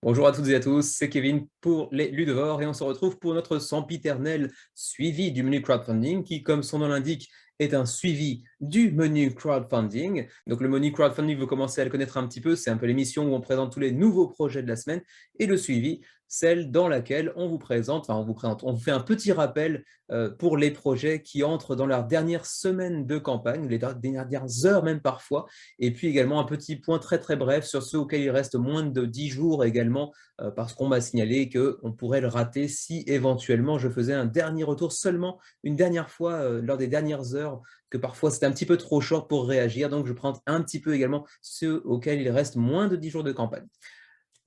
Bonjour à toutes et à tous, c'est Kevin pour les Ludovores et on se retrouve pour notre sempiternel suivi du menu crowdfunding qui, comme son nom l'indique, est un suivi du menu crowdfunding. Donc le menu crowdfunding, vous commencez à le connaître un petit peu, c'est un peu l'émission où on présente tous les nouveaux projets de la semaine et le suivi, celle dans laquelle on vous présente, on vous fait un petit rappel pour les projets qui entrent dans leur dernière semaine de campagne, les dernières heures même parfois, et puis également un petit point très très bref sur ceux auxquels il reste moins de 10 jours également, parce qu'on m'a signalé qu'on pourrait le rater si éventuellement je faisais un dernier retour seulement une dernière fois lors des dernières heures, que parfois c'était un petit peu trop short pour réagir, donc je prends un petit peu également ceux auxquels il reste moins de 10 jours de campagne.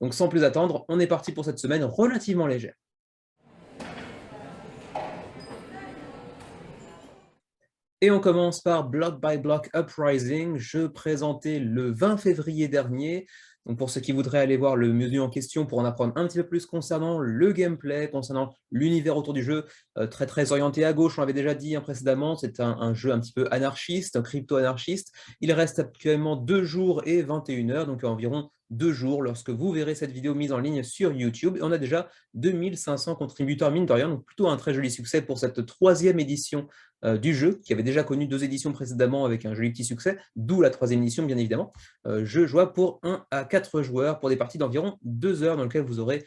Donc sans plus attendre, on est parti pour cette semaine relativement légère. Et on commence par Block by Block Uprising. Je présentais le 20 février dernier. Donc pour ceux qui voudraient aller voir le menu en question pour en apprendre un petit peu plus concernant le gameplay, concernant l'univers autour du jeu, très très orienté à gauche, on l'avait déjà dit précédemment, c'est un jeu un petit peu anarchiste, un crypto-anarchiste. Il reste actuellement 2 jours et 21 heures, donc environ 2 jours lorsque vous verrez cette vidéo mise en ligne sur YouTube. Et on a déjà 2500 contributeurs, mine de rien, donc plutôt un très joli succès pour cette 3e édition du jeu, qui avait déjà connu 2 éditions précédemment avec un joli petit succès, d'où la 3e édition bien évidemment. Jeu jouable pour 1 à 4 joueurs pour des parties d'environ 2 heures dans lesquelles vous aurez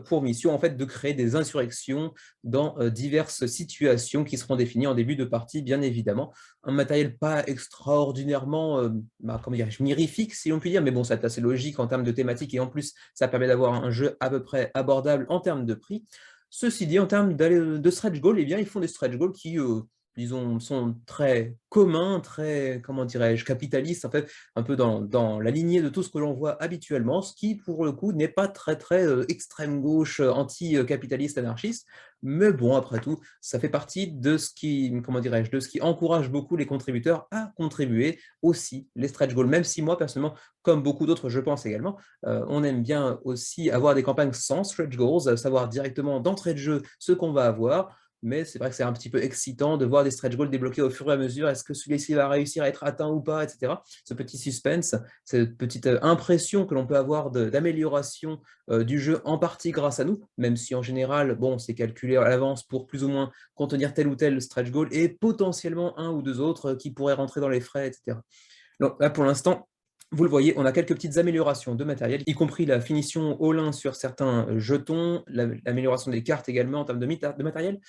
pour mission en fait de créer des insurrections dans diverses situations qui seront définies en début de partie bien évidemment. Un matériel pas extraordinairement, comment dirais-je, mirifique si on peut dire, mais bon, c'est assez logique en termes de thématique et en plus ça permet d'avoir un jeu à peu près abordable en termes de prix. Ceci dit, en termes de stretch goals, eh bien, ils font des stretch goals qui disons, sont très communs, très, comment dirais-je, capitalistes, en fait, un peu dans la lignée de tout ce que l'on voit habituellement, ce qui, pour le coup, n'est pas très, très extrême gauche, anti-capitaliste, anarchiste, mais bon, après tout, ça fait partie de ce qui, comment dirais-je, de ce qui encourage beaucoup les contributeurs à contribuer aussi les stretch goals, même si moi, personnellement, comme beaucoup d'autres, je pense également, on aime bien aussi avoir des campagnes sans stretch goals, savoir directement d'entrée de jeu ce qu'on va avoir, mais c'est vrai que c'est un petit peu excitant de voir des stretch goals débloquer au fur et à mesure. Est-ce que celui-ci va réussir à être atteint ou pas, etc. Ce petit suspense, cette petite impression que l'on peut avoir d'amélioration du jeu, en partie grâce à nous, même si en général, bon, c'est calculé à l'avance pour plus ou moins contenir tel ou tel stretch goal et potentiellement un ou deux autres qui pourraient rentrer dans les frais, etc. Donc là, pour l'instant, vous le voyez, on a quelques petites améliorations de matériel, y compris la finition all-in sur certains jetons, l'amélioration des cartes également en termes de matériel,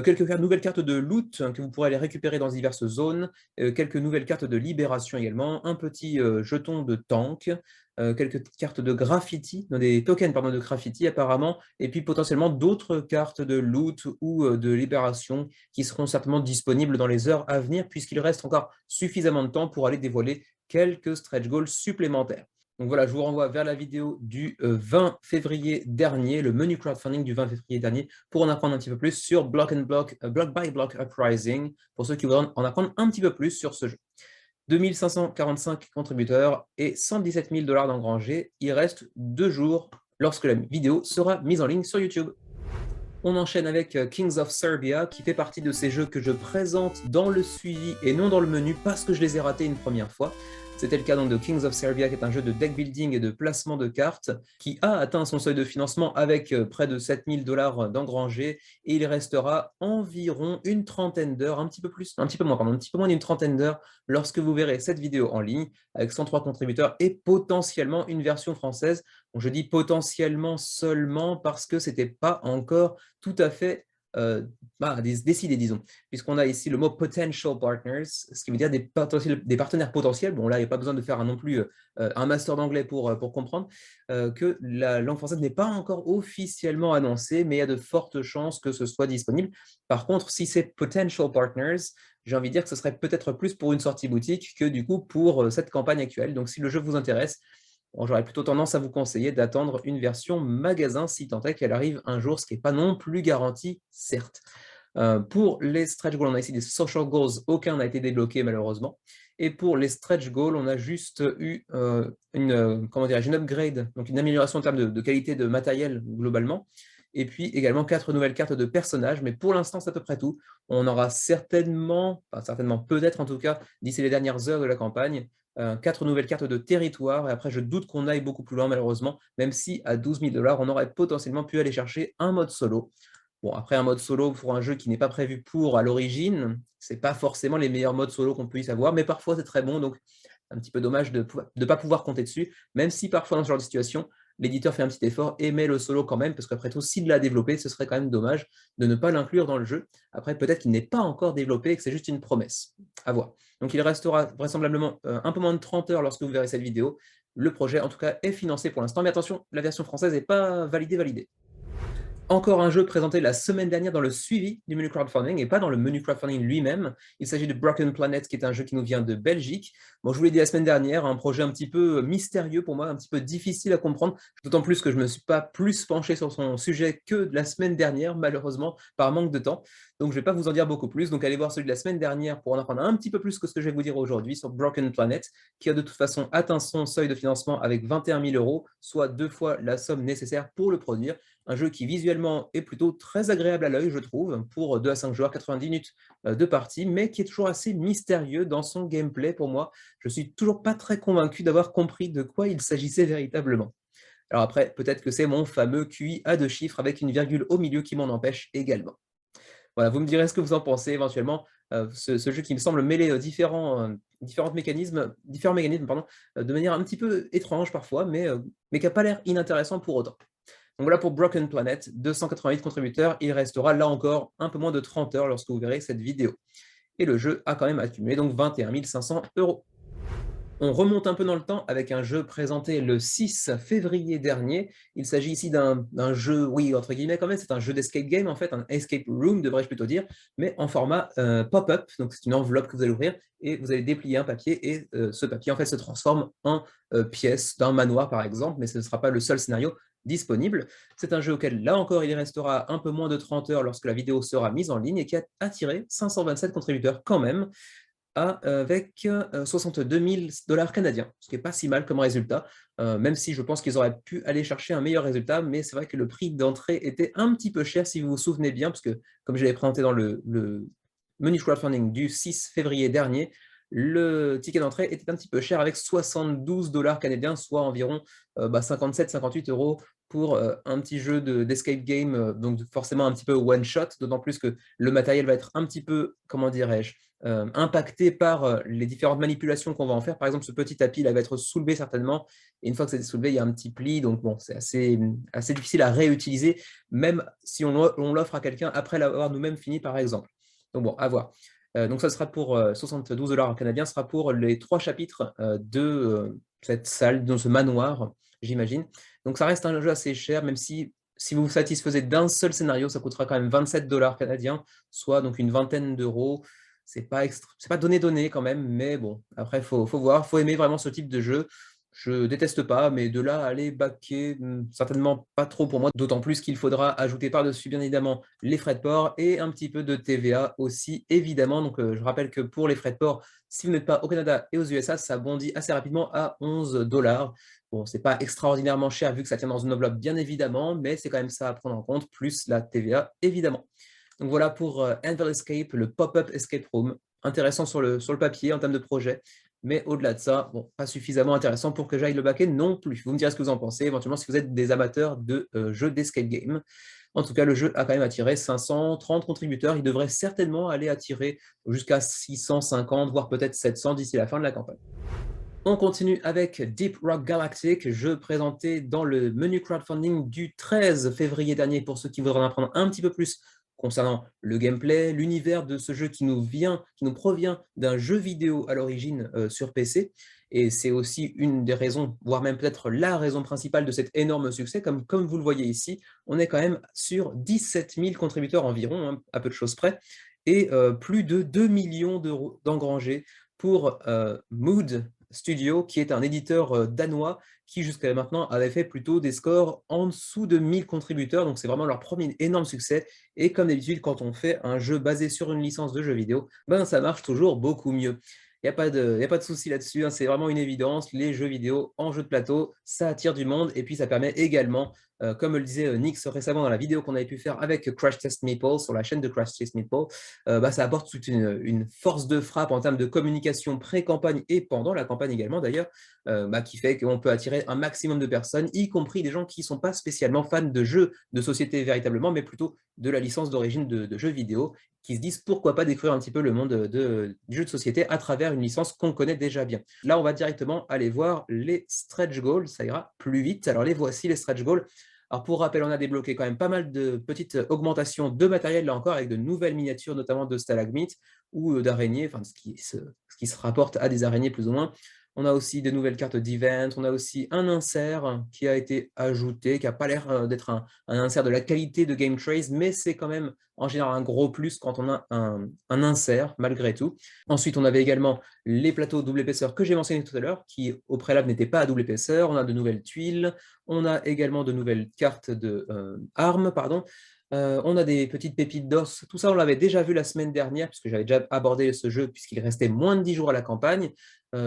quelques nouvelles cartes de loot que vous pourrez aller récupérer dans diverses zones, quelques nouvelles cartes de libération également, un petit jeton de tank, quelques cartes de graffiti, des tokens pardon, de graffiti apparemment, et puis potentiellement d'autres cartes de loot ou de libération qui seront certainement disponibles dans les heures à venir, puisqu'il reste encore suffisamment de temps pour aller dévoiler quelques stretch goals supplémentaires. Donc voilà, je vous renvoie vers la vidéo du 20 février dernier, le menu crowdfunding du 20 février dernier, pour en apprendre un petit peu plus sur Block by Block Uprising, pour ceux qui voudraient en apprendre un petit peu plus sur ce jeu. 2545 contributeurs et 117 000 $ d'engrangés. Il reste 2 jours lorsque la vidéo sera mise en ligne sur YouTube. On enchaîne avec Kings of Serbia, qui fait partie de ces jeux que je présente dans le suivi et non dans le menu parce que je les ai ratés une première fois. C'était le cas donc de Kings of Serbia, qui est un jeu de deck building et de placement de cartes, qui a atteint son seuil de financement avec près de 7 000 $ d'engrangés, et il restera environ une trentaine d'heures, un petit peu moins d'une trentaine d'heures, lorsque vous verrez cette vidéo en ligne, avec 103 contributeurs et potentiellement une version française. Donc, je dis potentiellement seulement parce que ce n'était pas encore tout à fait décidé, disons, puisqu'on a ici le mot potential partners, ce qui veut dire des partenaires potentiels. Bon, là, il n'y a pas besoin de faire non plus un master d'anglais pour comprendre que la langue française n'est pas encore officiellement annoncée, mais il y a de fortes chances que ce soit disponible. Par contre, si c'est potential partners, j'ai envie de dire que ce serait peut-être plus pour une sortie boutique que du coup pour cette campagne actuelle. Donc, si le jeu vous intéresse, bon, j'aurais plutôt tendance à vous conseiller d'attendre une version magasin si tant est qu'elle arrive un jour, ce qui n'est pas non plus garanti, certes. Pour les stretch goals, on a ici des social goals, aucun n'a été débloqué malheureusement. Et pour les stretch goals, on a juste eu une upgrade, donc une amélioration en termes de qualité de matériel globalement. Et puis également 4 nouvelles cartes de personnages, mais pour l'instant c'est à peu près tout. On aura certainement, peut-être en tout cas, d'ici les dernières heures de la campagne, 4 nouvelles cartes de territoire et après je doute qu'on aille beaucoup plus loin malheureusement, même si à 12 000 on aurait potentiellement pu aller chercher un mode solo. Bon, après un mode solo pour un jeu qui n'est pas prévu pour à l'origine, c'est pas forcément les meilleurs modes solo qu'on puisse avoir, mais parfois c'est très bon, donc un petit peu dommage de ne pas pouvoir compter dessus, même si parfois dans ce genre de situation, l'éditeur fait un petit effort et met le solo quand même, parce qu'après tout, s'il l'a développé, ce serait quand même dommage de ne pas l'inclure dans le jeu. Après, peut-être qu'il n'est pas encore développé et que c'est juste une promesse. À voir. Donc il restera vraisemblablement un peu moins de 30 heures lorsque vous verrez cette vidéo. Le projet, en tout cas, est financé pour l'instant, mais attention, la version française n'est pas validée. Encore un jeu présenté la semaine dernière dans le suivi du menu crowdfunding et pas dans le menu crowdfunding lui-même. Il s'agit de Broken Planet, qui est un jeu qui nous vient de Belgique. Bon, je vous l'ai dit la semaine dernière, un projet un petit peu mystérieux pour moi, un petit peu difficile à comprendre, d'autant plus que je ne me suis pas plus penché sur son sujet que la semaine dernière, malheureusement, par manque de temps. Donc je ne vais pas vous en dire beaucoup plus, donc allez voir celui de la semaine dernière pour en apprendre un petit peu plus que ce que je vais vous dire aujourd'hui sur Broken Planet, qui a de toute façon atteint son seuil de financement avec 21 000 €, soit 2 fois la somme nécessaire pour le produire. Un jeu qui visuellement est plutôt très agréable à l'œil, je trouve, pour 2 à 5 joueurs, 90 minutes de partie, mais qui est toujours assez mystérieux dans son gameplay pour moi. Je ne suis toujours pas très convaincu d'avoir compris de quoi il s'agissait véritablement. Alors après, peut-être que c'est mon fameux QI à 2 chiffres avec une virgule au milieu qui m'en empêche également. Voilà, vous me direz ce que vous en pensez éventuellement. Ce jeu qui me semble mêler différents mécanismes, pardon, de manière un petit peu étrange parfois, mais qui n'a pas l'air inintéressant pour autant. Donc voilà pour Broken Planet, 288 contributeurs, il restera là encore un peu moins de 30 heures lorsque vous verrez cette vidéo. Et le jeu a quand même accumulé donc 21 500 €. On remonte un peu dans le temps avec un jeu présenté le 6 février dernier. Il s'agit ici d'un jeu, oui, entre guillemets quand même, c'est un jeu d'escape game en fait, un escape room devrais-je plutôt dire, mais en format pop-up, donc c'est une enveloppe que vous allez ouvrir et vous allez déplier un papier et ce papier en fait se transforme en pièce d'un manoir par exemple, mais ce ne sera pas le seul scénario disponible. C'est un jeu auquel, là encore, il restera un peu moins de 30 heures lorsque la vidéo sera mise en ligne et qui a attiré 527 contributeurs quand même, avec 62 000 $ canadiens, ce qui n'est pas si mal comme résultat, même si je pense qu'ils auraient pu aller chercher un meilleur résultat, mais c'est vrai que le prix d'entrée était un petit peu cher, si vous vous souvenez bien, parce que, comme je l'avais présenté dans le menu crowdfunding du 6 février dernier, le ticket d'entrée était un petit peu cher avec 72 $ canadiens, soit environ 57-58 € pour un petit jeu d'escape game, donc forcément un petit peu one shot, d'autant plus que le matériel va être un petit peu, comment dirais-je, impacté par les différentes manipulations qu'on va en faire. Par exemple, ce petit tapis là va être soulevé certainement, et une fois que c'est soulevé, il y a un petit pli, donc bon, c'est assez difficile à réutiliser, même si on l'offre à quelqu'un après l'avoir nous-mêmes fini, par exemple. Donc bon, à voir. Donc ça sera pour 72 $ canadiens, ce sera pour les 3 chapitres de cette salle, dans ce manoir, j'imagine. Donc ça reste un jeu assez cher, même si vous vous satisfaisez d'un seul scénario, ça coûtera quand même 27 $ canadiens, soit donc une vingtaine d'euros. C'est pas donné quand même, mais bon, après, il faut voir, il faut aimer vraiment ce type de jeu. Je déteste pas, mais de là à aller baquer, certainement pas trop pour moi, d'autant plus qu'il faudra ajouter par-dessus, bien évidemment, les frais de port et un petit peu de TVA aussi, évidemment. Donc, je rappelle que pour les frais de port, si vous n'êtes pas au Canada et aux USA, ça bondit assez rapidement à 11 $. Bon, c'est pas extraordinairement cher vu que ça tient dans une enveloppe, bien évidemment, mais c'est quand même ça à prendre en compte, plus la TVA, évidemment. Donc voilà pour Anvil Escape, le pop-up escape room. Intéressant sur le papier en termes de projet, mais au-delà de ça, bon, pas suffisamment intéressant pour que j'aille le baquer non plus. Vous me direz ce que vous en pensez, éventuellement si vous êtes des amateurs de jeux d'escape game. En tout cas, le jeu a quand même attiré 530 contributeurs. Il devrait certainement aller attirer jusqu'à 650, voire peut-être 700 d'ici la fin de la campagne. On continue avec Deep Rock Galactic, jeu présenté dans le menu crowdfunding du 13 février dernier pour ceux qui voudraient en apprendre un petit peu plus concernant le gameplay, l'univers de ce jeu qui nous provient d'un jeu vidéo à l'origine sur PC. Et c'est aussi une des raisons, voire même peut-être la raison principale de cet énorme succès. Comme vous le voyez ici, on est quand même sur 17 000 contributeurs environ, hein, à peu de choses près, et plus de 2 millions d'euros d'engrangés pour Mood Studio, qui est un éditeur danois qui jusqu'à maintenant avait fait plutôt des scores en dessous de 1000 contributeurs, donc c'est vraiment leur premier énorme succès. Et comme d'habitude, quand on fait un jeu basé sur une licence de jeu vidéo, ben ça marche toujours beaucoup mieux. Il n'y a pas de souci là-dessus, hein, c'est vraiment une évidence. Les jeux vidéo en jeu de plateau, ça attire du monde et puis ça permet également Comme le disait Nix récemment dans la vidéo qu'on avait pu faire avec Crash Test Meeple, sur la chaîne de Crash Test Meeple, ça apporte toute une force de frappe en termes de communication pré-campagne et pendant la campagne également d'ailleurs, qui fait qu'on peut attirer un maximum de personnes, y compris des gens qui ne sont pas spécialement fans de jeux de société véritablement, mais plutôt de la licence d'origine de jeux vidéo, qui se disent pourquoi pas découvrir un petit peu le monde du jeu de société à travers une licence qu'on connaît déjà bien. Là, on va directement aller voir les stretch goals, ça ira plus vite. Alors les voici, les stretch goals. Alors pour rappel, on a débloqué quand même pas mal de petites augmentations de matériel, là encore, avec de nouvelles miniatures, notamment de stalagmites ou d'araignées, enfin ce qui se rapporte à des araignées plus ou moins. On a aussi de nouvelles cartes d'event, on a aussi un insert qui a été ajouté, qui n'a pas l'air d'être un insert de la qualité de Game Trace, mais c'est quand même en général un gros plus quand on a un insert, malgré tout. Ensuite, on avait également les plateaux double épaisseur que j'ai mentionné tout à l'heure, qui au préalable n'étaient pas à double épaisseur. On a de nouvelles tuiles, on a également de nouvelles cartes de armes, pardon. On a des petites pépites d'os. Tout ça, on l'avait déjà vu la semaine dernière, puisque j'avais déjà abordé ce jeu, puisqu'il restait moins de 10 jours à la campagne.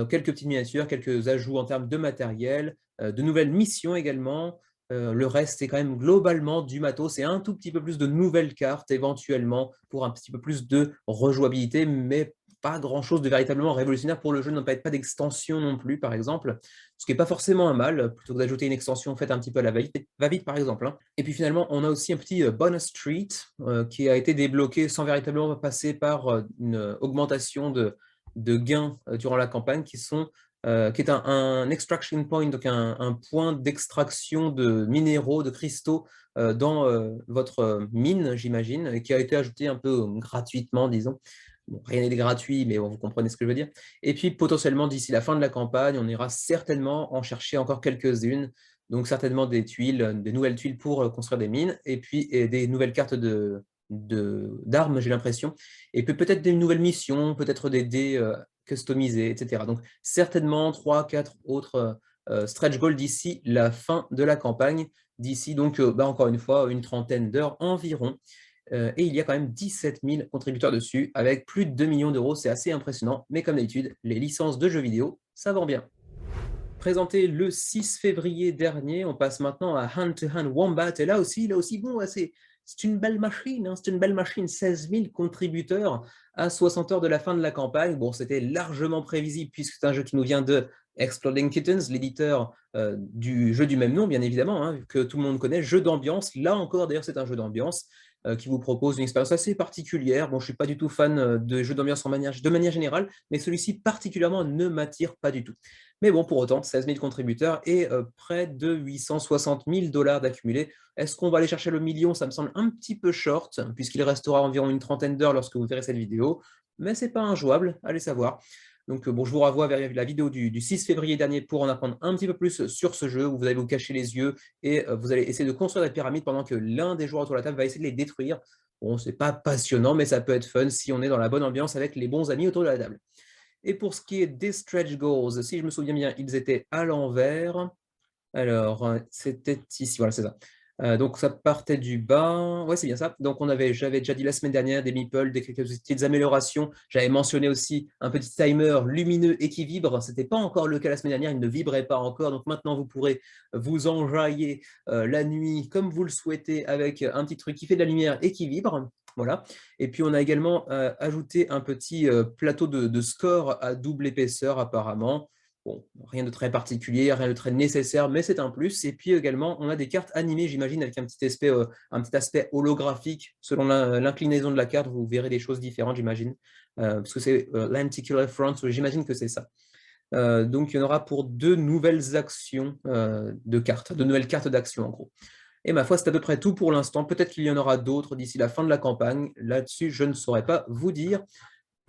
Quelques petites miniatures, quelques ajouts en termes de matériel, de nouvelles missions également. Le reste, c'est quand même globalement du matos et un tout petit peu plus de nouvelles cartes, éventuellement, pour un petit peu plus de rejouabilité, mais pas grand-chose de véritablement révolutionnaire pour le jeu, ne pas d'extension non plus, par exemple, ce qui n'est pas forcément un mal, plutôt que d'ajouter une extension faite un petit peu à la va-vite, par exemple. Et puis finalement, on a aussi un petit bonus treat qui a été débloqué sans véritablement passer par une augmentation de gains durant la campagne, qui est un extraction point, donc un point d'extraction de minéraux, de cristaux dans votre mine, j'imagine, et qui a été ajouté un peu gratuitement, disons. Bon, rien n'est gratuit, mais bon, vous comprenez ce que je veux dire. Et puis, potentiellement, d'ici la fin de la campagne, on ira certainement en chercher encore quelques-unes. Donc, certainement des tuiles, des nouvelles tuiles pour construire des mines, et puis des nouvelles cartes d'armes, j'ai l'impression. Et puis peut-être des nouvelles missions, peut-être des dés customisés, etc. Donc, certainement 3-4 autres stretch goals d'ici la fin de la campagne. D'ici, donc, encore une fois, une trentaine d'heures environ. Et il y a quand même 17 000 contributeurs dessus, avec plus de 2 millions d'euros, c'est assez impressionnant, mais comme d'habitude, les licences de jeux vidéo, ça vend bien. Présenté le 6 février dernier, on passe maintenant à Hand to Hand Wombat, et là aussi bon, c'est une belle machine, hein, c'est une belle machine, 16 000 contributeurs à 60 heures de la fin de la campagne. Bon, c'était largement prévisible, puisque c'est un jeu qui nous vient de Exploding Kittens, l'éditeur du jeu du même nom, bien évidemment, hein, que tout le monde connaît, jeu d'ambiance. Là encore, d'ailleurs, c'est un jeu d'ambiance qui vous propose une expérience assez particulière. Bon, je ne suis pas du tout fan de jeux d'ambiance de manière générale, mais celui-ci particulièrement ne m'attire pas du tout. Mais bon, pour autant, 16 000 contributeurs et près de 860 000 $ d'accumulés. Est-ce qu'on va aller chercher le million? Ça me semble un petit peu short, puisqu'il restera environ une trentaine d'heures lorsque vous verrez cette vidéo, mais ce n'est pas injouable, allez savoir. Donc bon, je vous renvoie vers la vidéo du 6 février dernier pour en apprendre un petit peu plus sur ce jeu, où vous allez vous cacher les yeux et vous allez essayer de construire des pyramides pendant que l'un des joueurs autour de la table va essayer de les détruire. Bon, c'est pas passionnant, mais ça peut être fun si on est dans la bonne ambiance avec les bons amis autour de la table. Et pour ce qui est des stretch goals, si je me souviens bien, ils étaient à l'envers. Alors, c'était ici, voilà, c'est ça. Donc, ça partait du bas. Ouais, c'est bien ça. Donc, j'avais déjà dit la semaine dernière des meeples, quelques petites améliorations. J'avais mentionné aussi un petit timer lumineux et qui vibre. Ce n'était pas encore le cas la semaine dernière, il ne vibrait pas encore. Donc, maintenant, vous pourrez vous enjailler la nuit comme vous le souhaitez avec un petit truc qui fait de la lumière et qui vibre. Voilà. Et puis, on a également ajouté un petit plateau de score à double épaisseur, apparemment. Bon, rien de très particulier, rien de très nécessaire, mais c'est un plus. Et puis également, on a des cartes animées, j'imagine, avec un petit aspect holographique. Selon l'inclinaison de la carte, vous verrez des choses différentes, j'imagine. Parce que c'est Lenticular Front, j'imagine que c'est ça. Donc, il y en aura pour deux nouvelles actions de cartes, de nouvelles cartes d'action, en gros. Et ma foi, c'est à peu près tout pour l'instant. Peut-être qu'il y en aura d'autres d'ici la fin de la campagne. Là-dessus, je ne saurais pas vous dire.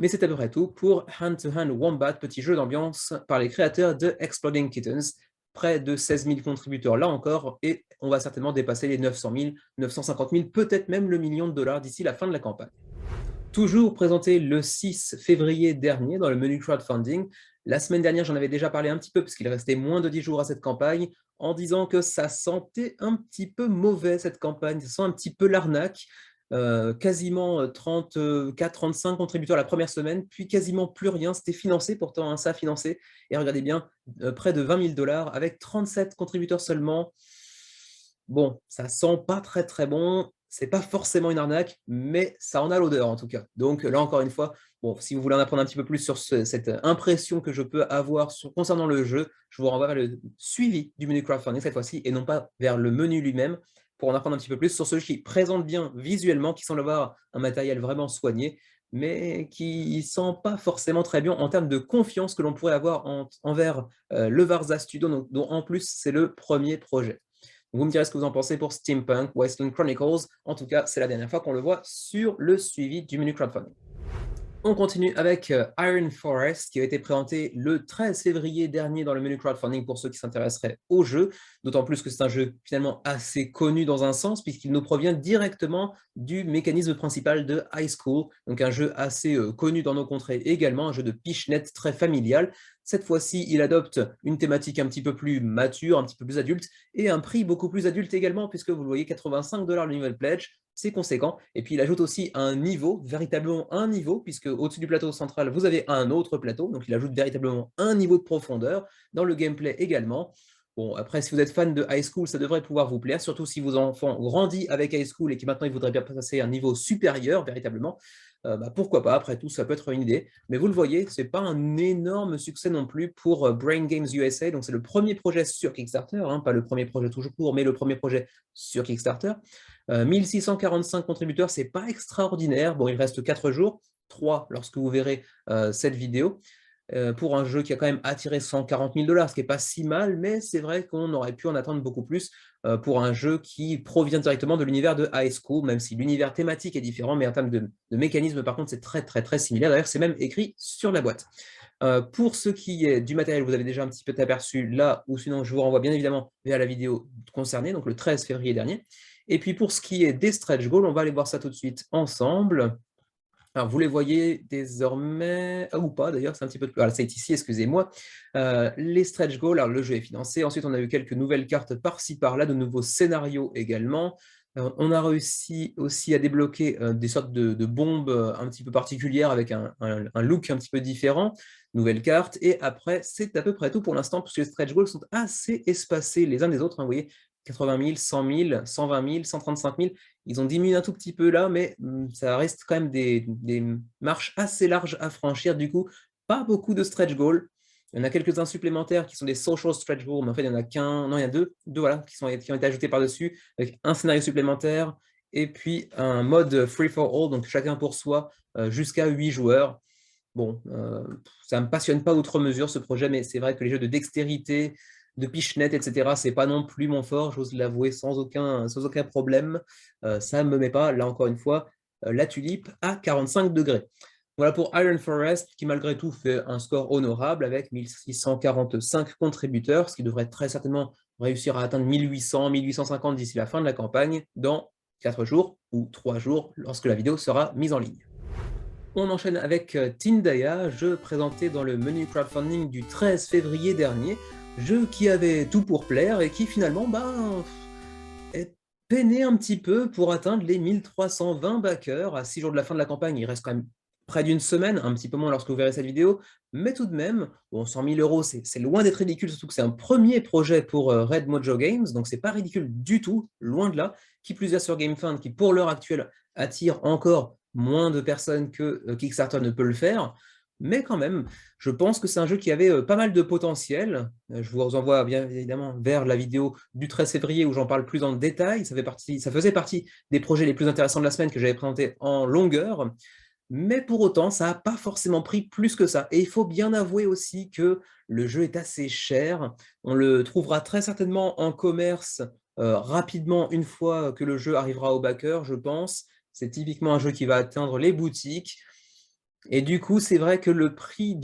Mais c'est à peu près tout pour Hand to Hand Wombat, petit jeu d'ambiance par les créateurs de Exploding Kittens. Près de 16 000 contributeurs là encore, et on va certainement dépasser les 900 000, 950 000, peut-être même le million de dollars d'ici la fin de la campagne. Toujours présenté le 6 février dernier dans le menu crowdfunding. La semaine dernière, j'en avais déjà parlé un petit peu parce qu'il restait moins de 10 jours à cette campagne, en disant que ça sentait un petit peu mauvais cette campagne, ça sent un petit peu l'arnaque. Quasiment 34-35 contributeurs la première semaine, puis quasiment plus rien. C'était financé, pourtant, hein, ça a financé. Et regardez bien, près de 20 000 $ avec 37 contributeurs seulement. bon, ça sent pas très, très bon. C'est pas forcément une arnaque, mais ça en a l'odeur en tout cas. Donc là, encore une fois, bon, si vous voulez en apprendre un petit peu plus sur cette impression que je peux avoir concernant le jeu, je vous renvoie vers le suivi du menu crowdfunding cette fois-ci et non pas vers le menu lui-même pour en apprendre un petit peu plus sur ce qui présente bien visuellement, qui semble avoir un matériel vraiment soigné, mais qui sent pas forcément très bien en termes de confiance que l'on pourrait avoir envers le Varza Studio, dont en plus c'est le premier projet. Vous me direz ce que vous en pensez pour Steampunk Wasteland Chronicles. En tout cas, c'est la dernière fois qu'on le voit sur le suivi du menu crowdfunding. On continue avec Iron Forest, qui a été présenté le 13 février dernier dans le menu crowdfunding pour ceux qui s'intéresseraient au jeu, d'autant plus que c'est un jeu finalement assez connu dans un sens, puisqu'il nous provient directement du mécanisme principal de High School, donc un jeu assez connu dans nos contrées également, un jeu de pichenette très familial. Cette fois-ci, il adopte une thématique un petit peu plus mature, un petit peu plus adulte, et un prix beaucoup plus adulte également, puisque vous le voyez, 85 $ le niveau pledge, c'est conséquent. Et puis il ajoute aussi un niveau, véritablement un niveau, puisque au-dessus du plateau central, vous avez un autre plateau, donc il ajoute véritablement un niveau de profondeur, dans le gameplay également. Bon, après, si vous êtes fan de High School, ça devrait pouvoir vous plaire, surtout si vos enfants grandissent avec High School et qui maintenant ils voudraient bien passer à un niveau supérieur, véritablement. Pourquoi pas, après tout, ça peut être une idée. Mais vous le voyez, ce n'est pas un énorme succès non plus pour Brain Games USA, donc c'est le premier projet sur Kickstarter, hein, pas le premier projet toujours court, mais le premier projet sur Kickstarter. 1645 contributeurs, c'est pas extraordinaire. Bon, il reste 4 jours, 3 lorsque vous verrez cette vidéo, pour un jeu qui a quand même attiré 140 000 $, ce qui n'est pas si mal, mais c'est vrai qu'on aurait pu en attendre beaucoup plus pour un jeu qui provient directement de l'univers de High School, même si l'univers thématique est différent, mais en termes de mécanisme, par contre, c'est très, très, très similaire. D'ailleurs, c'est même écrit sur la boîte. Pour ce qui est du matériel, vous avez déjà un petit peu aperçu là, ou sinon je vous renvoie bien évidemment vers la vidéo concernée, donc le 13 février dernier. Et puis pour ce qui est des stretch goals, on va aller voir ça tout de suite ensemble. Alors vous les voyez désormais, ou pas d'ailleurs, c'est un petit peu... Voilà, c'est ici, excusez-moi. Les stretch goals, alors le jeu est financé. Ensuite, on a eu quelques nouvelles cartes par-ci, par-là, de nouveaux scénarios également. On a réussi aussi à débloquer des sortes de bombes un petit peu particulières avec un look un petit peu différent. Nouvelle carte. Et après, c'est à peu près tout pour l'instant, puisque les stretch goals sont assez espacés les uns des autres. Hein, vous voyez, 80 000, 100 000, 120 000, 135 000. Ils ont diminué un tout petit peu là, mais ça reste quand même des marches assez larges à franchir. Du coup, pas beaucoup de stretch goals. Il y en a quelques-uns supplémentaires qui sont des social stretch goals, mais en fait, il n'y en a qu'un, non, il y en a deux voilà, qui ont été ajoutés par-dessus, avec un scénario supplémentaire, et puis un mode free for all, donc chacun pour soi, jusqu'à 8 joueurs. Bon, ça ne me passionne pas outre mesure ce projet, mais c'est vrai que les jeux de dextérité, de pichenette, etc., c'est pas non plus mon fort, j'ose l'avouer sans aucun problème. Ça ne me met pas, là encore une fois, la tulipe à 45 degrés. Voilà pour Iron Forest, qui malgré tout fait un score honorable avec 1645 contributeurs, ce qui devrait très certainement réussir à atteindre 1800, 1850 d'ici la fin de la campagne, dans 4 jours ou 3 jours, lorsque la vidéo sera mise en ligne. On enchaîne avec Tindaya, jeu présenté dans le menu crowdfunding du 13 février dernier, jeu qui avait tout pour plaire et qui finalement est peiné un petit peu pour atteindre les 1320 backers. À 6 jours de la fin de la campagne, il reste quand même près d'une semaine, un petit peu moins lorsque vous verrez cette vidéo, mais tout de même, bon, 100 000 €, c'est loin d'être ridicule, surtout que c'est un premier projet pour Red Mojo Games, donc c'est pas ridicule du tout, loin de là, qui plus est sur GameFound, qui pour l'heure actuelle attire encore moins de personnes que Kickstarter ne peut le faire, mais quand même, je pense que c'est un jeu qui avait pas mal de potentiel. Je vous envoie bien évidemment vers la vidéo du 13 février où j'en parle plus en détail. Ça faisait partie des projets les plus intéressants de la semaine que j'avais présenté en longueur, mais pour autant, ça n'a pas forcément pris plus que ça. Et il faut bien avouer aussi que le jeu est assez cher. On le trouvera très certainement en commerce rapidement une fois que le jeu arrivera au backer, je pense. C'est typiquement un jeu qui va atteindre les boutiques. Et du coup, c'est vrai que le prix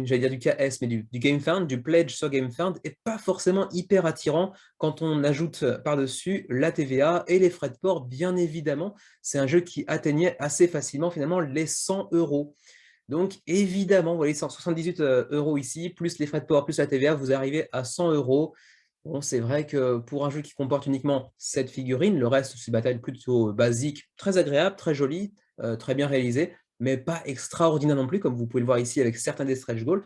j'allais dire du KS, mais du GameFound, du pledge sur GameFound, n'est pas forcément hyper attirant quand on ajoute par-dessus la TVA et les frais de port, bien évidemment. C'est un jeu qui atteignait assez facilement finalement les 100 €. Donc évidemment, vous voyez, 178 € ici, plus les frais de port, plus la TVA, vous arrivez à 100 €. Bon, c'est vrai que pour un jeu qui comporte uniquement cette figurine, le reste, c'est bataille plutôt basique, très agréable, très joli, très bien réalisé, mais pas extraordinaire non plus, comme vous pouvez le voir ici avec certains des stretch goals.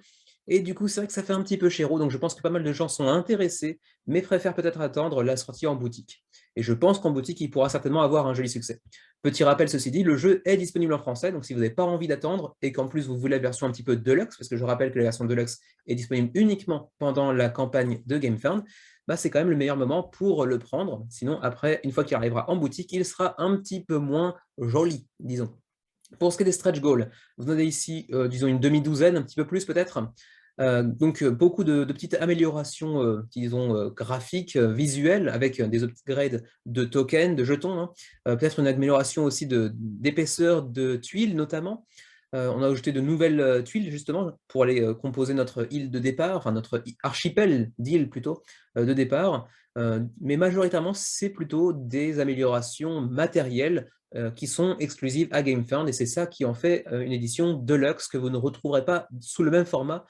Et du coup, c'est vrai que ça fait un petit peu chéro, donc je pense que pas mal de gens sont intéressés, mais préfèrent peut-être attendre la sortie en boutique. Et je pense qu'en boutique, il pourra certainement avoir un joli succès. Petit rappel, ceci dit, le jeu est disponible en français, donc si vous n'avez pas envie d'attendre et qu'en plus vous voulez la version un petit peu deluxe, parce que je rappelle que la version deluxe est disponible uniquement pendant la campagne de GameFound, bah, c'est quand même le meilleur moment pour le prendre. Sinon, après, une fois qu'il arrivera en boutique, il sera un petit peu moins joli, disons. Pour ce qui est des stretch goals, vous en avez ici, disons une demi-douzaine, un petit peu plus peut-être. Donc beaucoup de petites améliorations, disons, graphiques, visuelles, avec des upgrades de tokens, de jetons, hein. Peut-être une amélioration aussi d'épaisseur de tuiles notamment. On a ajouté de nouvelles tuiles justement pour aller composer notre île de départ, enfin notre archipel d'îles plutôt, de départ. Mais majoritairement, c'est plutôt des améliorations matérielles qui sont exclusives à GameFound, et c'est ça qui en fait une édition deluxe que vous ne retrouverez pas sous le même format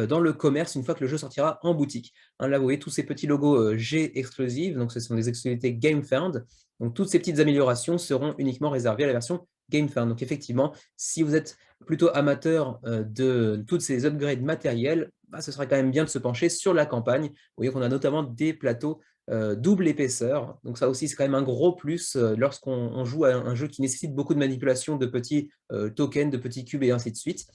dans le commerce une fois que le jeu sortira en boutique. Hein, là, vous voyez tous ces petits logos G exclusives, donc ce sont des exclusivités GameFound. Donc toutes ces petites améliorations seront uniquement réservées à la version GameFound. Donc effectivement, si vous êtes plutôt amateur de toutes ces upgrades matériels, bah, ce sera quand même bien de se pencher sur la campagne. Vous voyez qu'on a notamment des plateaux double épaisseur. Donc ça aussi, c'est quand même un gros plus lorsqu'on joue à un jeu qui nécessite beaucoup de manipulation de petits tokens, de petits cubes et ainsi de suite.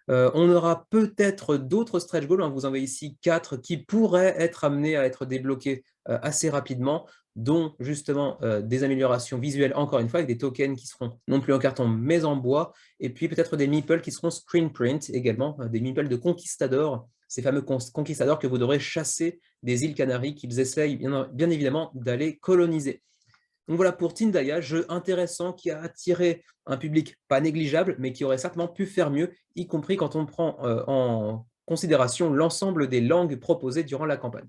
On aura peut-être d'autres stretch goals, hein, vous en voyez ici 4 qui pourraient être amenés à être débloqués assez rapidement, dont justement des améliorations visuelles, encore une fois, avec des tokens qui seront non plus en carton mais en bois, et puis peut-être des meeples qui seront screen print également, des meeples de conquistadors, ces fameux conquistadors que vous devrez chasser des îles Canaries qu'ils essayent bien évidemment d'aller coloniser. Donc voilà pour Tindaya, jeu intéressant qui a attiré un public pas négligeable, mais qui aurait certainement pu faire mieux, y compris quand on prend en considération l'ensemble des langues proposées durant la campagne.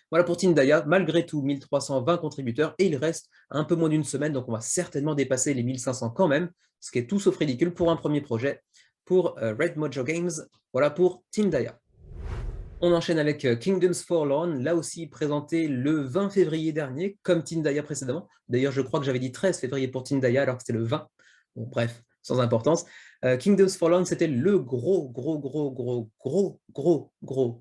Voilà pour Tindaya, malgré tout 1320 contributeurs, et il reste un peu moins d'une semaine, donc on va certainement dépasser les 1500 quand même, ce qui est tout sauf ridicule pour un premier projet. Pour Red Mojo Games, voilà pour Tindaya. On enchaîne avec Kingdoms Forlorn, là aussi présenté le 20 février dernier, comme Tindaya précédemment. D'ailleurs, je crois que j'avais dit 13 février pour Tindaya, alors que c'était le 20. Bon, bref, sans importance. Kingdoms Forlorn, c'était le gros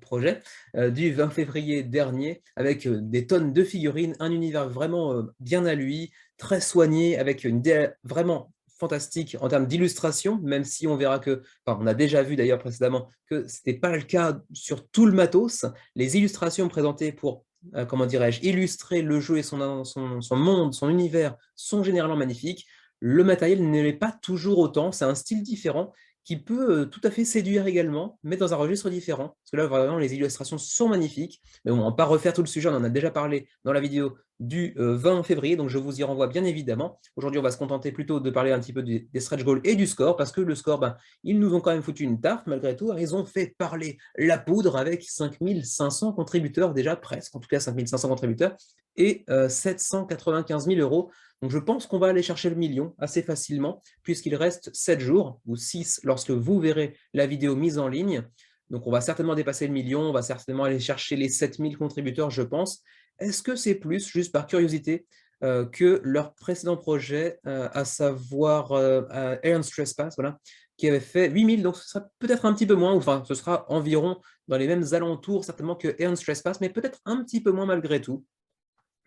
projet du 20 février dernier, avec des tonnes de figurines, un univers vraiment bien à lui, très soigné, avec une idée vraiment fantastique en termes d'illustration, même si on verra que, enfin, on a déjà vu d'ailleurs précédemment que ce n'était pas le cas sur tout le matos. Les illustrations présentées pour, comment dirais-je, illustrer le jeu et son monde, son univers, sont généralement magnifiques. Le matériel ne l'est pas toujours autant, c'est un style différent qui peut tout à fait séduire également, mais dans un registre différent. Parce que là, vraiment, les illustrations sont magnifiques. Mais bon, on ne va pas refaire tout le sujet, on en a déjà parlé dans la vidéo du 20 février, donc je vous y renvoie bien évidemment. Aujourd'hui, on va se contenter plutôt de parler un petit peu des stretch goals et du score, parce que le score, ben, ils nous ont quand même foutu une tarte malgré tout. Ils ont fait parler la poudre avec 5500 contributeurs déjà, presque, en tout cas 5500 contributeurs, et 795 000 euros. Donc je pense qu'on va aller chercher le million assez facilement, puisqu'il reste 7 jours, ou 6 lorsque vous verrez la vidéo mise en ligne. Donc on va certainement dépasser le million, on va certainement aller chercher les 7000 contributeurs, je pense. Est-ce que c'est plus, juste par curiosité, que leur précédent projet, à savoir Ernst Trespass, voilà, qui avait fait 8000, donc ce sera peut-être un petit peu moins, enfin ce sera environ dans les mêmes alentours certainement que Ernst Trespass, mais peut-être un petit peu moins malgré tout.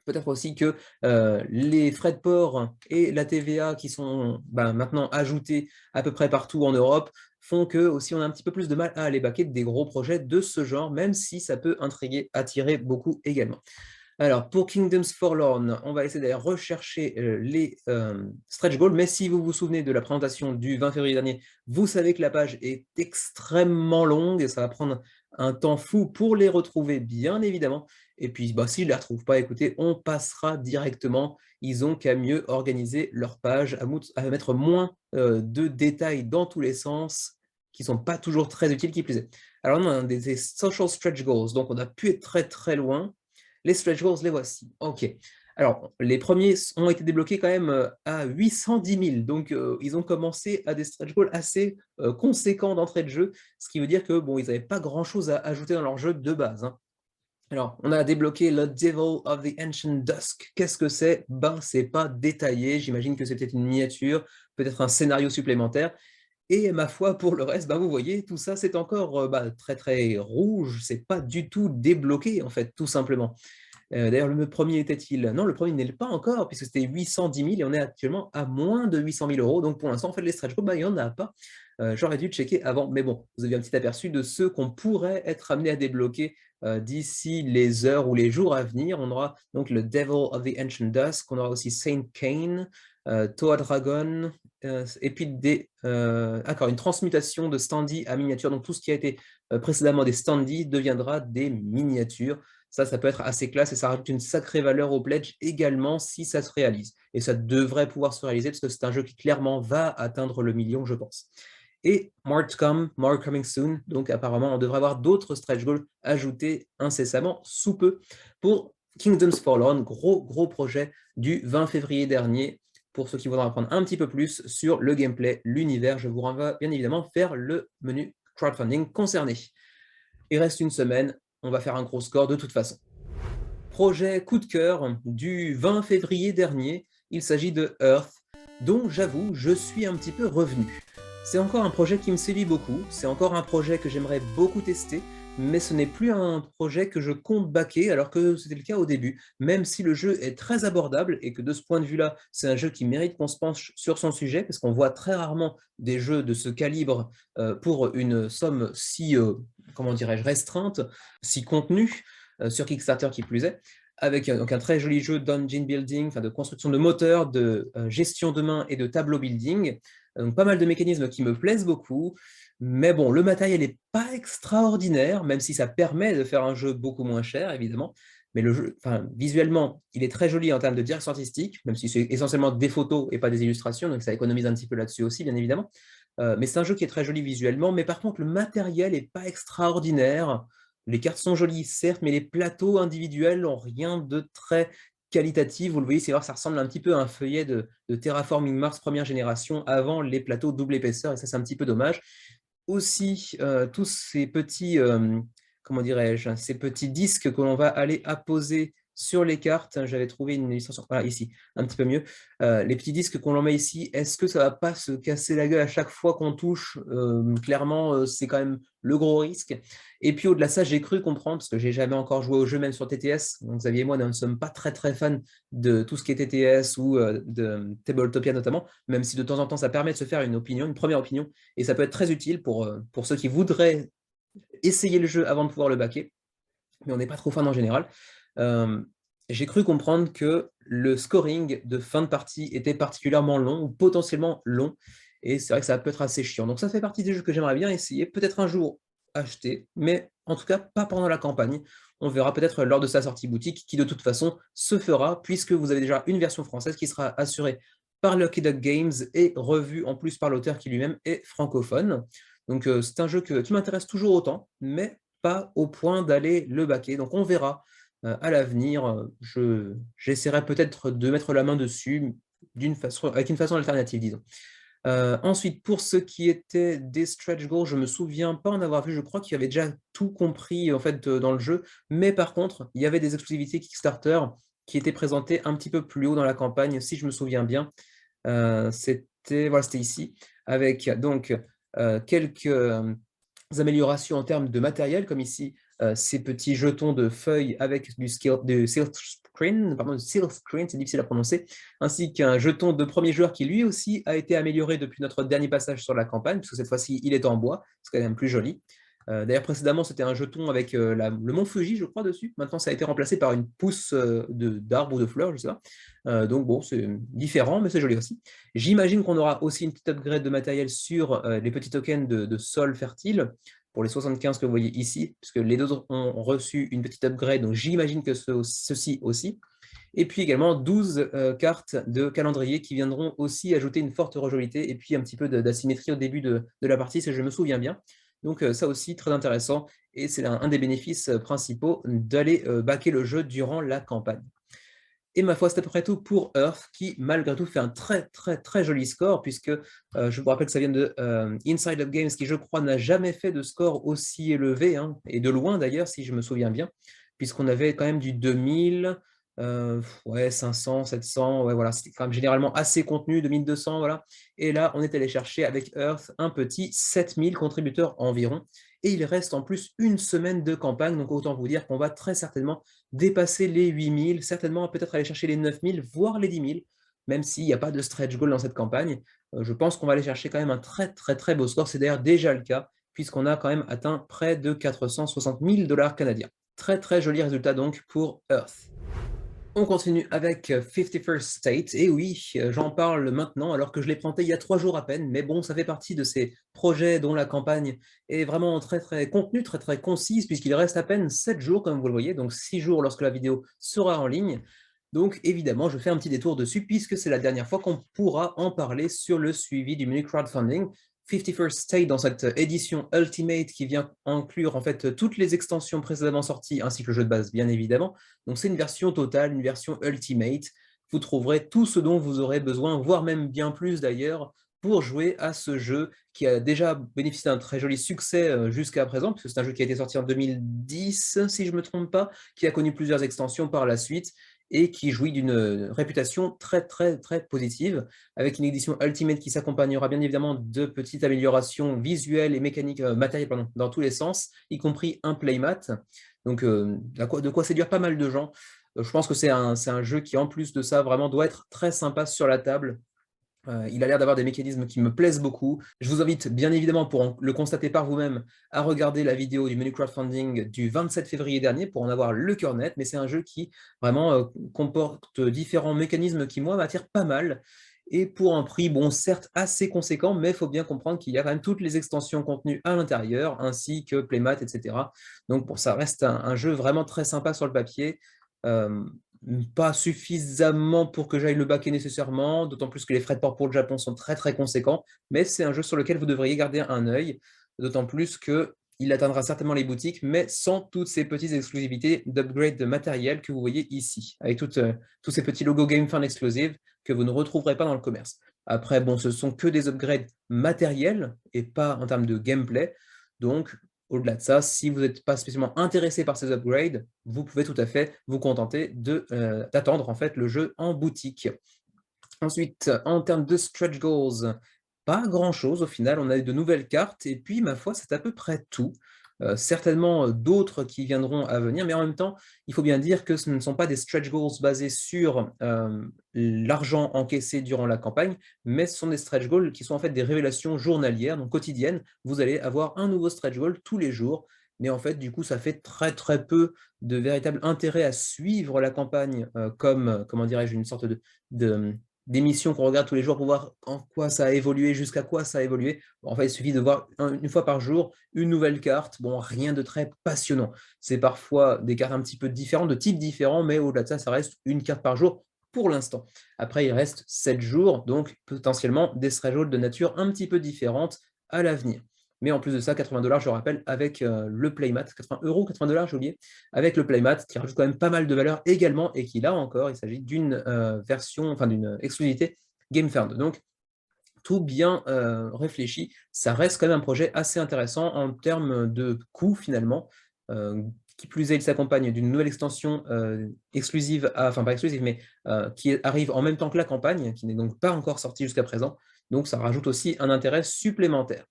Peut-être aussi que les frais de port et la TVA qui sont maintenant ajoutés à peu près partout en Europe font que aussi on a un petit peu plus de mal à aller baquer des gros projets de ce genre, même si ça peut intriguer, attirer beaucoup également. Alors, pour Kingdoms Forlorn, on va essayer d'aller rechercher les stretch goals, mais si vous vous souvenez de la présentation du 20 février dernier, vous savez que la page est extrêmement longue et ça va prendre un temps fou pour les retrouver, bien évidemment. Et puis, s'ils ne les retrouvent pas, écoutez, on passera directement. Ils ont qu'à mieux organiser leur page, à mettre moins de détails dans tous les sens, qui ne sont pas toujours très utiles, qui plus est. Alors, on a des social stretch goals, donc on a pu être très très loin. Les stretch goals, les voici. OK. Alors, les premiers ont été débloqués quand même à 810 000. Donc, ils ont commencé à des stretch goals assez conséquents d'entrée de jeu, ce qui veut dire que bon, ils n'avaient pas grand-chose à ajouter dans leur jeu de base, hein. Alors, on a débloqué le Devil of the Ancient Dusk. Qu'est-ce que c'est? Ben, c'est pas détaillé. J'imagine que c'est peut-être une miniature, peut-être un scénario supplémentaire. Et ma foi, pour le reste, vous voyez, tout ça, c'est encore, très, très rouge, c'est pas du tout débloqué, en fait, tout simplement. D'ailleurs, le premier était-il? Non, le premier n'est pas encore, puisque c'était 810 000 et on est actuellement à moins de 800 000 €. Donc pour l'instant, en fait, les stretch goals, il n'y en a pas. J'aurais dû checker avant, mais bon, vous avez un petit aperçu de ceux qu'on pourrait être amené à débloquer d'ici les heures ou les jours à venir. On aura donc le Devil of the Ancient Dusk, on aura aussi Saint Kane, Toa Dragon, et puis une transmutation de standee à miniature. Donc tout ce qui a été précédemment des standees deviendra des miniatures. Ça peut être assez classe et ça rajoute une sacrée valeur au pledge également si ça se réalise. Et ça devrait pouvoir se réaliser parce que c'est un jeu qui clairement va atteindre le million, je pense. Et more to come, more coming soon. Donc apparemment, on devrait avoir d'autres stretch goals ajoutés incessamment sous peu pour Kingdoms Fallen, gros projet du 20 février dernier. Pour ceux qui voudraient apprendre un petit peu plus sur le gameplay, l'univers, je vous renvoie bien évidemment vers le menu crowdfunding concerné. Il reste une semaine, on va faire un gros score de toute façon. Projet coup de cœur du 20 février dernier, il s'agit de Earth, dont j'avoue, je suis un petit peu revenu. C'est encore un projet qui me séduit beaucoup, c'est encore un projet que j'aimerais beaucoup tester, mais ce n'est plus un projet que je compte backer alors que c'était le cas au début, même si le jeu est très abordable et que de ce point de vue-là, c'est un jeu qui mérite qu'on se penche sur son sujet, parce qu'on voit très rarement des jeux de ce calibre pour une somme si, comment dirais-je, restreinte, si contenue, sur Kickstarter qui plus est, avec donc un très joli jeu d'engine building, de construction de moteurs, de gestion de main et de tableau building. Donc pas mal de mécanismes qui me plaisent beaucoup, mais bon, le matériel n'est pas extraordinaire, même si ça permet de faire un jeu beaucoup moins cher, évidemment. Mais le jeu, visuellement, il est très joli en termes de direction artistique, même si c'est essentiellement des photos et pas des illustrations, donc ça économise un petit peu là-dessus aussi, bien évidemment. Mais c'est un jeu qui est très joli visuellement, mais par contre, le matériel n'est pas extraordinaire. Les cartes sont jolies, certes, mais les plateaux individuels n'ont rien de très qualitatif. Vous le voyez, c'est vrai que ça ressemble un petit peu à un feuillet de Terraforming Mars première génération avant les plateaux double épaisseur, et ça, c'est un petit peu dommage. Aussi, tous ces petits, comment dirais-je, ces petits disques que l'on va aller apposer sur les cartes. J'avais trouvé une illustration, voilà, ici, un petit peu mieux. Les petits disques qu'on en met ici, est-ce que ça ne va pas se casser la gueule à chaque fois qu'on touche? Clairement, c'est quand même le gros risque. Et puis au-delà de ça, j'ai cru comprendre, parce que j'ai jamais encore joué au jeu, même sur TTS, donc Xavier et moi ne sommes pas très très fans de tout ce qui est TTS ou de Tabletopia notamment, même si de temps en temps ça permet de se faire une opinion, une première opinion, et ça peut être très utile pour ceux qui voudraient essayer le jeu avant de pouvoir le backer, mais on n'est pas trop fan en général. J'ai cru comprendre que le scoring de fin de partie était particulièrement long, ou potentiellement long, et c'est vrai que ça peut être assez chiant. Donc ça fait partie des jeux que j'aimerais bien essayer, peut-être un jour acheter, mais en tout cas pas pendant la campagne. On verra peut-être lors de sa sortie boutique, qui de toute façon se fera, puisque vous avez déjà une version française qui sera assurée par Lucky Duck Games et revue en plus par l'auteur qui lui-même est francophone. Donc c'est un jeu qui m'intéresse toujours autant, mais pas au point d'aller le backer. Donc on verra à l'avenir. J'essaierai peut-être de mettre la main dessus avec une façon alternative, disons. Ensuite, pour ce qui était des stretch goals, je ne me souviens pas en avoir vu. Je crois qu'il y avait déjà tout compris en fait, dans le jeu. Mais par contre, il y avait des exclusivités Kickstarter qui étaient présentées un petit peu plus haut dans la campagne, si je me souviens bien. C'était voilà, c'était ici, avec donc quelques améliorations en termes de matériel, comme ici, ces petits jetons de feuilles avec du silk screen, c'est difficile à prononcer, ainsi qu'un jeton de premier joueur qui lui aussi a été amélioré depuis notre dernier passage sur la campagne, puisque cette fois-ci il est en bois, c'est quand même plus joli. D'ailleurs, précédemment, c'était un jeton avec le mont Fuji, je crois, dessus. Maintenant, ça a été remplacé par une pousse d'arbre ou de fleurs, je ne sais pas. Donc, bon, c'est différent, mais c'est joli aussi. J'imagine qu'on aura aussi une petite upgrade de matériel sur les petits tokens de sol fertile, pour les 75 que vous voyez ici, puisque les autres ont reçu une petite upgrade, donc j'imagine que ceci aussi. Et puis également 12 cartes de calendrier qui viendront aussi ajouter une forte rejouabilité et puis un petit peu d'asymétrie au début de la partie, si je me souviens bien. Donc ça aussi, très intéressant, et c'est un des bénéfices principaux d'aller backer le jeu durant la campagne. Et ma foi, c'est à peu près tout pour Earth, qui malgré tout fait un très joli score, puisque je vous rappelle que ça vient de Inside Up Games, qui je crois n'a jamais fait de score aussi élevé, hein, et de loin d'ailleurs, si je me souviens bien, puisqu'on avait quand même du 2000, Ouais 500, 700, ouais voilà, c'était quand même généralement assez contenu, 2 200 voilà. Et là, on est allé chercher avec Earth un petit 7 000 contributeurs environ et il reste en plus une semaine de campagne, donc autant vous dire qu'on va très certainement dépasser les 8 000, certainement peut-être aller chercher les 9 000, voire les 10 000, même s'il n'y a pas de stretch goal dans cette campagne. Je pense qu'on va aller chercher quand même un très, très, très beau score. C'est d'ailleurs déjà le cas, puisqu'on a quand même atteint près de 460 000 $ canadiens. Très, très joli résultat donc pour Earth. On continue avec 51st State, et oui, j'en parle maintenant alors que je l'ai présenté il y a 3 jours à peine, mais bon, ça fait partie de ces projets dont la campagne est vraiment très très contenue, très très concise, puisqu'il reste à peine 7 jours, comme vous le voyez, donc 6 jours lorsque la vidéo sera en ligne. Donc évidemment, je fais un petit détour dessus, puisque c'est la dernière fois qu'on pourra en parler sur le suivi du menu crowdfunding. 51st State dans cette édition Ultimate qui vient inclure en fait toutes les extensions précédemment sorties ainsi que le jeu de base bien évidemment. Donc c'est une version totale, une version Ultimate. Vous trouverez tout ce dont vous aurez besoin, voire même bien plus d'ailleurs, pour jouer à ce jeu qui a déjà bénéficié d'un très joli succès jusqu'à présent, puisque c'est un jeu qui a été sorti en 2010, si je ne me trompe pas, qui a connu plusieurs extensions par la suite, et qui jouit d'une réputation très très très positive, avec une édition Ultimate qui s'accompagnera bien évidemment de petites améliorations visuelles et mécaniques, matérielles pardon, dans tous les sens, y compris un playmat. Donc de quoi séduire pas mal de gens. Je pense que c'est un jeu qui en plus de ça vraiment doit être très sympa sur la table. Il a l'air d'avoir des mécanismes qui me plaisent beaucoup. Je vous invite bien évidemment, pour le constater par vous-même, à regarder la vidéo du menu crowdfunding du 27 février dernier pour en avoir le cœur net, mais c'est un jeu qui vraiment comporte différents mécanismes qui, moi, m'attirent pas mal. Et pour un prix, bon, certes assez conséquent, mais il faut bien comprendre qu'il y a quand même toutes les extensions contenues à l'intérieur, ainsi que Playmat, etc. Donc bon, ça reste un jeu vraiment très sympa sur le papier. Euh, Pas suffisamment pour que j'aille le baquer nécessairement, d'autant plus que les frais de port pour le Japon sont très très conséquents, mais c'est un jeu sur lequel vous devriez garder un œil, d'autant plus qu'il atteindra certainement les boutiques, mais sans toutes ces petites exclusivités d'upgrade de matériel que vous voyez ici, avec tous ces petits logos GameFound Exclusive que vous ne retrouverez pas dans le commerce. Après, bon, ce sont que des upgrades matériels et pas en termes de gameplay, donc au-delà de ça, si vous n'êtes pas spécialement intéressé par ces upgrades, vous pouvez tout à fait vous contenter d'attendre en fait le jeu en boutique. Ensuite, en termes de stretch goals, pas grand-chose au final. On a eu de nouvelles cartes et puis, ma foi, c'est à peu près tout. Certainement d'autres qui viendront à venir, mais en même temps, il faut bien dire que ce ne sont pas des stretch goals basés sur l'argent encaissé durant la campagne, mais ce sont des stretch goals qui sont en fait des révélations journalières, donc quotidiennes. Vous allez avoir un nouveau stretch goal tous les jours, mais en fait, du coup, ça fait très très peu de véritable intérêt à suivre la campagne comme, comment dirais-je, une sorte d'émissions qu'on regarde tous les jours pour voir en quoi ça a évolué, jusqu'à quoi ça a évolué. En fait, il suffit de voir une fois par jour une nouvelle carte. Bon, rien de très passionnant. C'est parfois des cartes un petit peu différentes, de types différents, mais au-delà de ça, ça reste une carte par jour pour l'instant. Après, il reste 7 jours, donc potentiellement des stretch goals de nature un petit peu différente à l'avenir. Mais en plus de ça, 80 $, je rappelle, avec le playmat, 80 €, 80 $, j'ai oublié, avec le playmat, qui rajoute quand même pas mal de valeur également, et qui là encore, il s'agit d'une version, enfin d'une exclusivité GameFound. Donc, tout bien réfléchi, ça reste quand même un projet assez intéressant en termes de coût finalement. Qui plus est, il s'accompagne d'une nouvelle extension exclusive, enfin pas exclusive, mais qui arrive en même temps que la campagne, qui n'est donc pas encore sortie jusqu'à présent. Donc ça rajoute aussi un intérêt supplémentaire.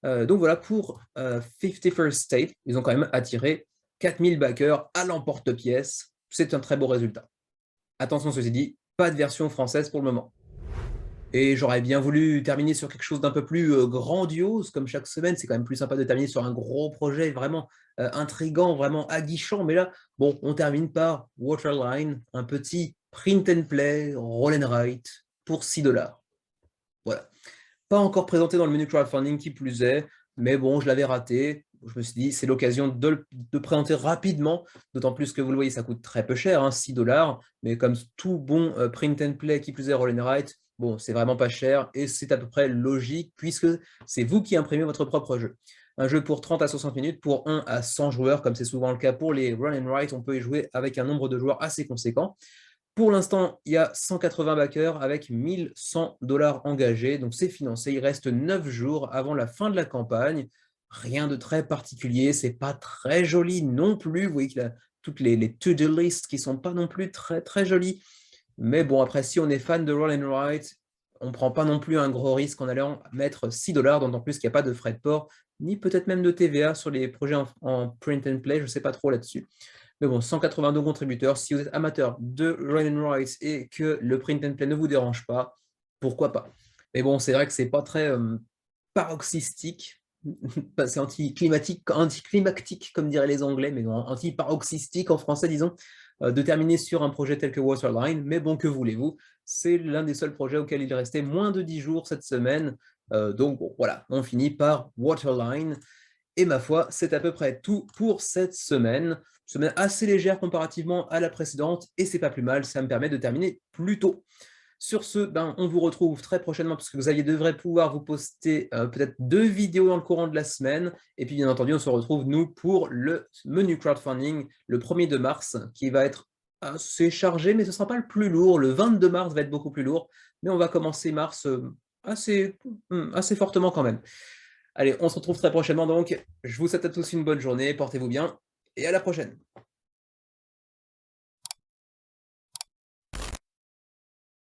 Donc voilà pour 51st State, ils ont quand même attiré 4000 backers à l'emporte-pièce. C'est un très beau résultat. Attention, ceci dit, pas de version française pour le moment. Et j'aurais bien voulu terminer sur quelque chose d'un peu plus grandiose, comme chaque semaine. C'est quand même plus sympa de terminer sur un gros projet vraiment intriguant, vraiment aguichant. Mais là, bon, on termine par Waterline, un petit print and play, roll and write pour 6 $. Voilà. Pas encore présenté dans le menu crowdfunding qui plus est, mais bon, je l'avais raté. Je me suis dit, c'est l'occasion de présenter rapidement, d'autant plus que vous le voyez, ça coûte très peu cher, hein, 6 $, mais comme tout bon print and play qui plus est roll and write, bon, c'est vraiment pas cher et c'est à peu près logique puisque c'est vous qui imprimez votre propre jeu. Un jeu pour 30 à 60 minutes, pour 1 à 100 joueurs, comme c'est souvent le cas pour les roll and write, on peut y jouer avec un nombre de joueurs assez conséquent. Pour l'instant, il y a 180 backers avec 1100 $ engagés, donc c'est financé. Il reste 9 jours avant la fin de la campagne. Rien de très particulier, c'est pas très joli non plus. Vous voyez que toutes les to-do lists qui sont pas non plus très, très jolies. Mais bon, après, si on est fan de roll and write, on ne prend pas non plus un gros risque en allant mettre 6 $, d'autant plus qu'il n'y a pas de frais de port, ni peut-être même de TVA sur les projets en print and play, je ne sais pas trop là-dessus. Mais bon, 182 contributeurs, si vous êtes amateur de roll and write et que le print and play ne vous dérange pas, pourquoi pas. Mais bon, c'est vrai que c'est pas très paroxystique, c'est anticlimactique, comme diraient les Anglais, mais non, anti-paroxystique en français, disons, de terminer sur un projet tel que Waterline. Mais bon, que voulez-vous, c'est l'un des seuls projets auxquels il restait moins de 10 jours cette semaine. Donc bon, voilà, on finit par Waterline. Et ma foi, c'est à peu près tout pour cette semaine. Semaine assez légère comparativement à la précédente, et c'est pas plus mal, ça me permet de terminer plus tôt. Sur ce, on vous retrouve très prochainement parce que Xavier devrait pouvoir vous poster peut-être 2 vidéos dans le courant de la semaine. Et puis bien entendu, on se retrouve nous pour le menu crowdfunding le 1er mars qui va être assez chargé, mais ce ne sera pas le plus lourd. Le 22 mars va être beaucoup plus lourd, mais on va commencer mars assez fortement quand même. Allez, on se retrouve très prochainement donc. Je vous souhaite à tous une bonne journée, portez-vous bien et à la prochaine.